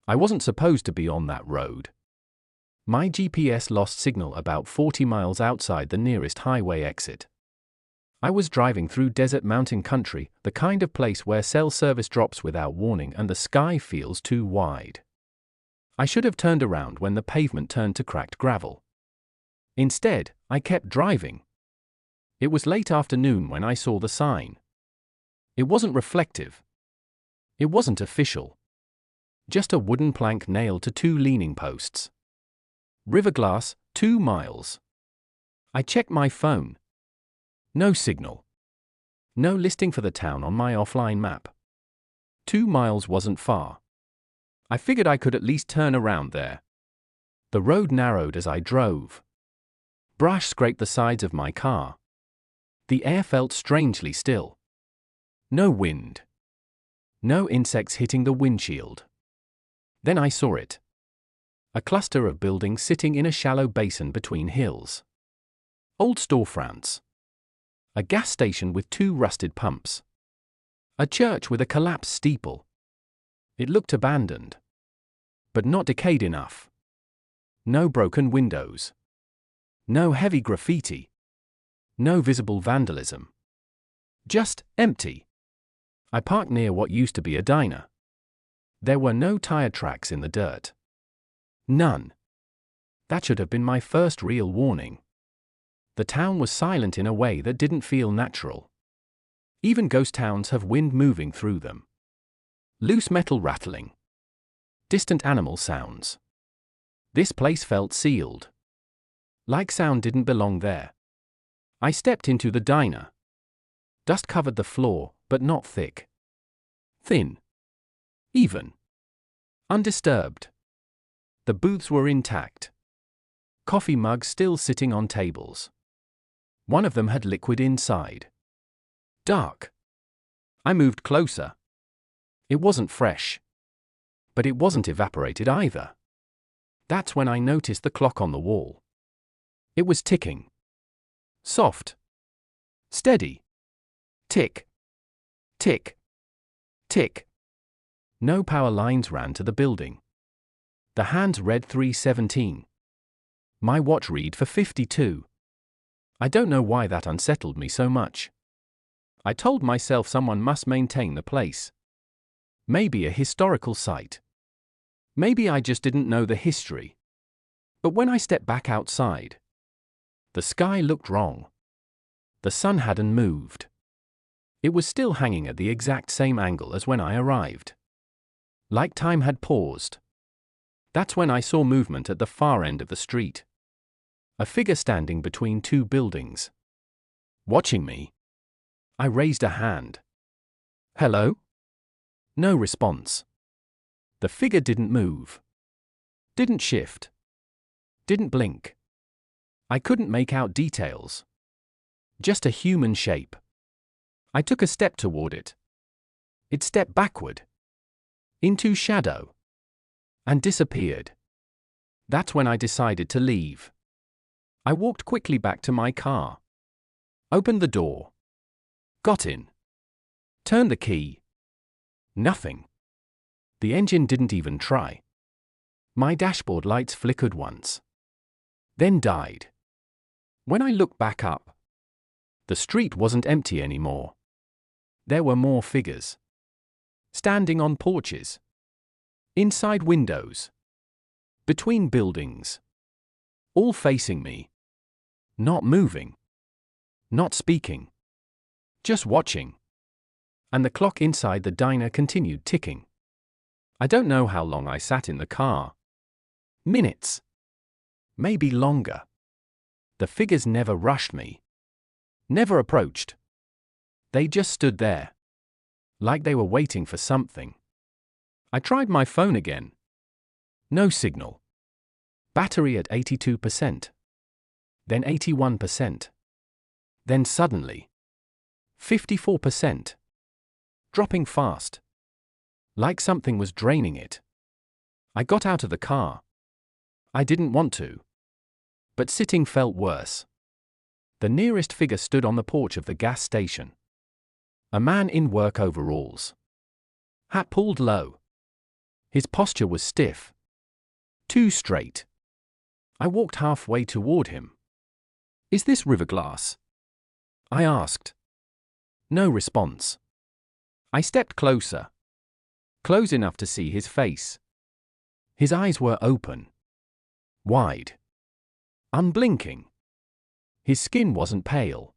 I wasn't supposed to be on that road. My GPS lost signal about 40 miles outside the nearest highway exit. I was driving through desert mountain country, the kind of place where cell service drops without warning and the sky feels too wide. I should have turned around when the pavement turned to cracked gravel. Instead, I kept driving. It was late afternoon when I saw the sign. It wasn't reflective. It wasn't official. Just a wooden plank nailed to 2 leaning posts. River glass, 2 miles. I checked my phone. No signal. No listing for the town on my offline map. 2 miles wasn't far. I figured I could at least turn around there. The road narrowed as I drove. Brush scraped the sides of my car. The air felt strangely still. No wind. No insects hitting the windshield. Then I saw it. A cluster of buildings sitting in a shallow basin between hills. Old storefronts. A gas station with 2 rusted pumps. A church with a collapsed steeple. It looked abandoned. But not decayed enough. No broken windows. No heavy graffiti. No visible vandalism. Just empty. I parked near what used to be a diner. There were no tire tracks in the dirt. None. That should have been my first real warning. The town was silent in a way that didn't feel natural. Even ghost towns have wind moving through them. Loose metal rattling. Distant animal sounds. This place felt sealed. Like sound didn't belong there. I stepped into the diner. Dust covered the floor, but not thick. Thin. Even. Undisturbed. The booths were intact. Coffee mugs still sitting on tables. One of them had liquid inside. Dark. I moved closer. It wasn't fresh. But it wasn't evaporated either. That's when I noticed the clock on the wall. It was ticking. Soft. Steady. Tick. Tick. Tick. No power lines ran to the building. The hands read 3:17. My watch read for 52. I don't know why that unsettled me so much. I told myself someone must maintain the place. Maybe a historical site. Maybe I just didn't know the history. But when I stepped back outside, the sky looked wrong. The sun hadn't moved. It was still hanging at the exact same angle as when I arrived. Like time had paused. That's when I saw movement at the far end of the street. A figure standing between 2 buildings. Watching me. I raised a hand. Hello? No response. The figure didn't move. Didn't shift. Didn't blink. I couldn't make out details. Just a human shape. I took a step toward it. It stepped backward. Into shadow. And disappeared. That's when I decided to leave. I walked quickly back to my car. Opened the door. Got in. Turned the key. Nothing. The engine didn't even try. My dashboard lights flickered once. Then died. When I looked back up, the street wasn't empty anymore. There were more figures. Standing on porches. Inside windows. Between buildings. All facing me. Not moving. Not speaking. Just watching. And the clock inside the diner continued ticking. I don't know how long I sat in the car. Minutes. Maybe longer. The figures never rushed me. Never approached. They just stood there. Like they were waiting for something. I tried my phone again. No signal. Battery at 82%. Then 81%. Then suddenly 54%. Dropping fast. Like something was draining it. I got out of the car. I didn't want to. But sitting felt worse. The nearest figure stood on the porch of the gas station. A man in work overalls. Hat pulled low. His posture was stiff. Too straight. I walked halfway toward him. "Is this river glass?" I asked. No response. I stepped closer. Close enough to see his face. His eyes were open. Wide. Unblinking. His skin wasn't pale.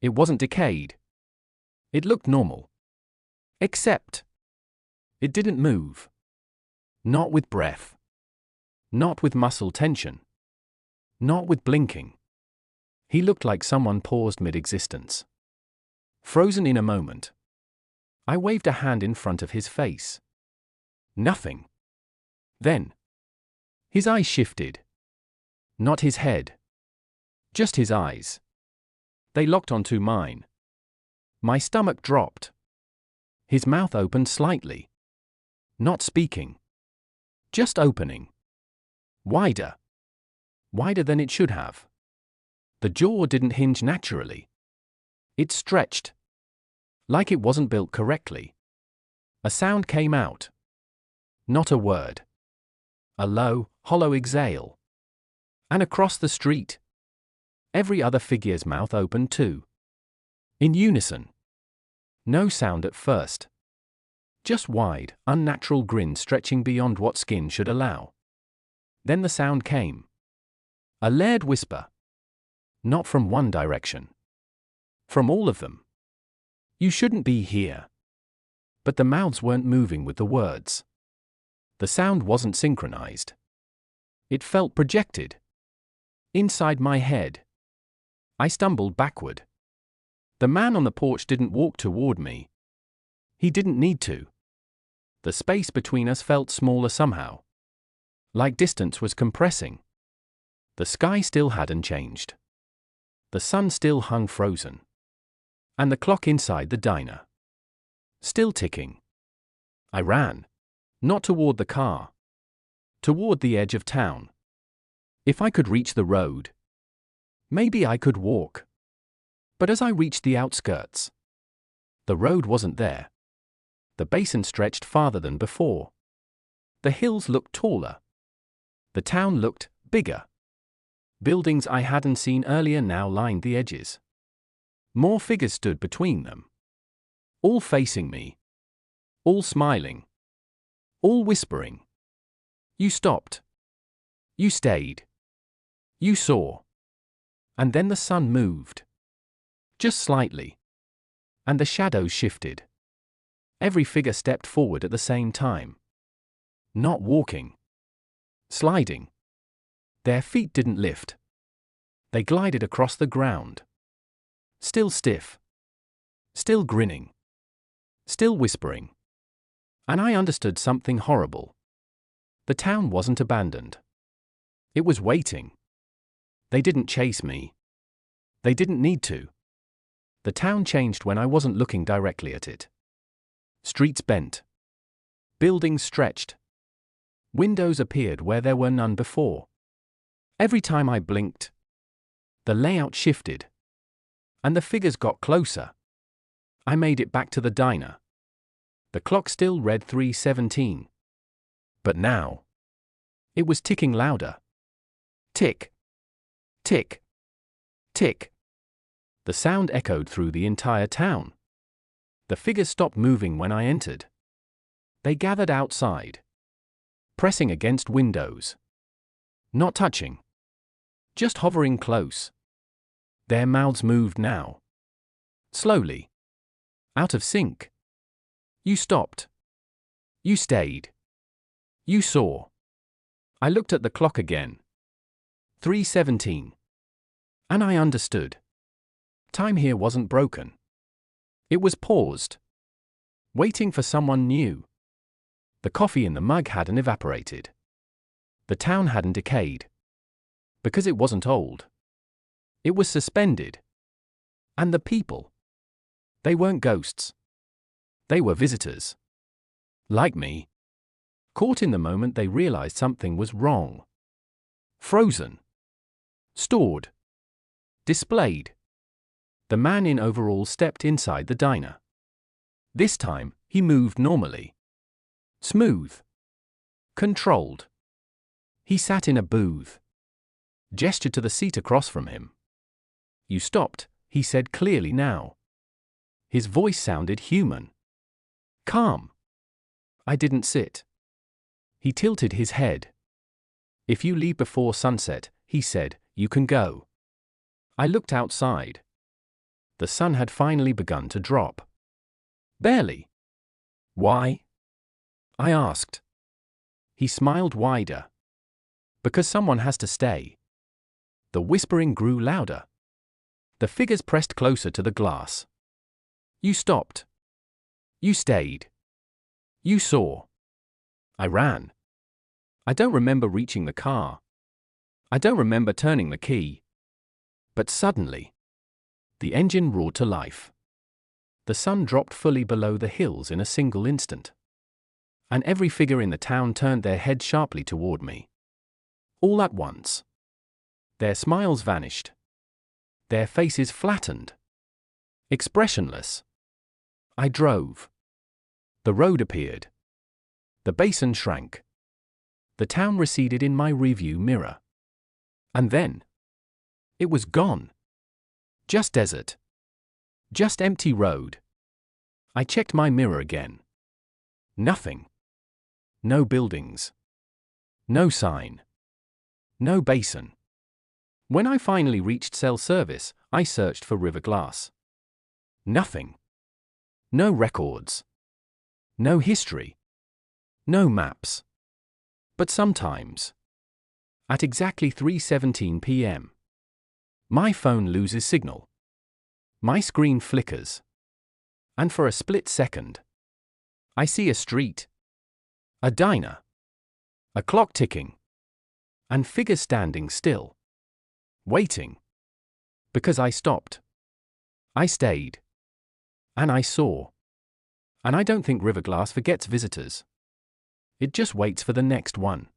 It wasn't decayed. It looked normal. Except it didn't move. Not with breath. Not with muscle tension. Not with blinking. He looked like someone paused mid-existence. Frozen in a moment. I waved a hand in front of his face. Nothing. Then his eyes shifted. Not his head. Just his eyes. They locked onto mine. My stomach dropped. His mouth opened slightly. Not speaking. Just opening. Wider. Wider than it should have. The jaw didn't hinge naturally. It stretched. Like it wasn't built correctly. A sound came out. Not a word. A low, hollow exhale. And across the street, every other figure's mouth opened too. In unison. No sound at first. Just wide, unnatural grin stretching beyond what skin should allow. Then the sound came. A layered whisper. Not from one direction. From all of them. "You shouldn't be here." But the mouths weren't moving with the words. The sound wasn't synchronized. It felt projected. Inside my head. I stumbled backward. The man on the porch didn't walk toward me. He didn't need to. The space between us felt smaller somehow. Like distance was compressing. The sky still hadn't changed. The sun still hung frozen. And the clock inside the diner. Still ticking. I ran. Not toward the car. Toward the edge of town. If I could reach the road. Maybe I could walk. But as I reached the outskirts. The road wasn't there. The basin stretched farther than before. The hills looked taller. The town looked bigger. Buildings I hadn't seen earlier now lined the edges. More figures stood between them. All facing me. All smiling. All whispering. You stopped. You stayed. You saw. And then the sun moved. Just slightly. And the shadows shifted. Every figure stepped forward at the same time. Not walking. Sliding. Their feet didn't lift. They glided across the ground. Still stiff. Still grinning. Still whispering. And I understood something horrible. The town wasn't abandoned. It was waiting. They didn't chase me. They didn't need to. The town changed when I wasn't looking directly at it. Streets bent. Buildings stretched. Windows appeared where there were none before. Every time I blinked, the layout shifted. And the figures got closer. I made it back to the diner. The clock still read 3:17. But now, it was ticking louder. Tick. Tick. Tick. The sound echoed through the entire town. The figures stopped moving when I entered. They gathered outside. Pressing against windows. Not touching. Just hovering close. Their mouths moved now. Slowly. Out of sync. You stopped. You stayed. You saw. I looked at the clock again. 3:17. And I understood. Time here wasn't broken. It was paused. Waiting for someone new. The coffee in the mug hadn't evaporated. The town hadn't decayed. Because it wasn't old. It was suspended. And the people. They weren't ghosts. They were visitors. Like me. Caught in the moment they realized something was wrong. Frozen. Stored. Displayed. The man in overalls stepped inside the diner. This time, he moved normally. Smooth. Controlled. He sat in a booth. Gestured to the seat across from him. You stopped, he said clearly now. His voice sounded human. Calm. I didn't sit. He tilted his head. If you leave before sunset, he said, you can go. I looked outside. The sun had finally begun to drop. Barely. Why? I asked. He smiled wider. Because someone has to stay. The whispering grew louder. The figures pressed closer to the glass. You stopped. You stayed. You saw. I ran. I don't remember reaching the car. I don't remember turning the key. But suddenly, the engine roared to life. The sun dropped fully below the hills in a single instant. And every figure in the town turned their head sharply toward me. All at once. Their smiles vanished. Their faces flattened. Expressionless. I drove. The road appeared. The basin shrank. The town receded in my rearview mirror. And then, it was gone. Just desert. Just empty road. I checked my mirror again. Nothing. No buildings. No sign. No basin. When I finally reached cell service, I searched for river glass. Nothing. No records. No history. No maps. But sometimes, at exactly 3:17 p.m., my phone loses signal. My screen flickers. And for a split second, I see a street, a diner, a clock ticking, and figures standing still, waiting. Because I stopped. I stayed. And I saw. And I don't think Riverglass forgets visitors. It just waits for the next one.